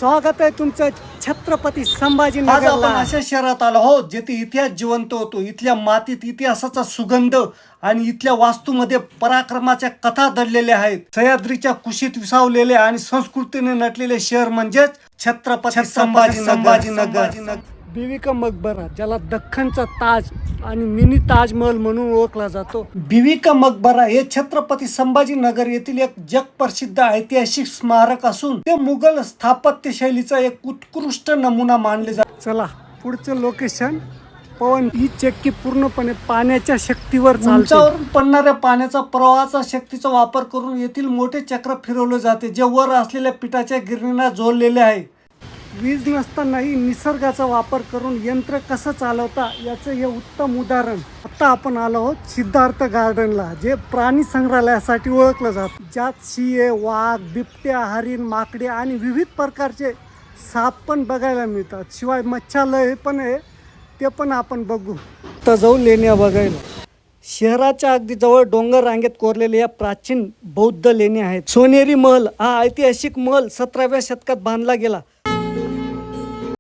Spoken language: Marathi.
स्वागत आहे तुमचं छत्रपती आज संभाजीनगरला. आपण अशा शहरात आलो आहोत जेथे इतिहास जिवंत होतो. इथल्या मातीत इतिहासाचा सुगंध आणि इथल्या वास्तूमध्ये पराक्रमाच्या कथा दडलेल्या आहेत. सह्याद्रीच्या कुशीत विसावलेले आणि संस्कृतीने नटलेले शहर म्हणजेच छत्रपती संभाजीनगर. बीबी का मकबरा, ज्याला दख्खनचा ताज आणि मिनी ताजमहल म्हणून ओळखला जातो. बीबी का मकबरा हे छत्रपती संभाजीनगर येथील एक जगप्रसिद्ध ऐतिहासिक स्मारक असून ते मुघल स्थापत्य शैलीचा एक उत्कृष्ट नमुना मानले जाते. चला पुढचं लोकेशन. पवन ही चक्की पूर्णपणे पाण्याच्या शक्तीवर चालते. उंचावरून पडणाऱ्या पाण्याचा प्रवाहाचा शक्तीचा वापर करून येथील मोठे चक्र फिरवले जाते, जे वर असलेल्या पिठाच्या गिरणींना जोडलेले आहे. वीज नसतानाही निसर्गाचा वापर करून यंत्र कसं चालवता याचं हे उत्तम उदाहरण. आता आपण आलो आहोत सिद्धार्थ गार्डनला, जे प्राणी संग्रहालयासाठी ओळखलं जातं, ज्यात सिंह, वाघ, बिबट्या, हरिण, माकडे आणि विविध प्रकारचे साप पण बघायला मिळतात. शिवाय मच्छालय पण आहे, ते पण आपण बघू. तर जाऊ लेण्या बघायला. शहराच्या अगदी जवळ डोंगर रांगेत कोरलेल्या या प्राचीन बौद्ध लेण्या आहेत. सोनेरी महल हा ऐतिहासिक महल 17व्या शतकात बांधला गेला.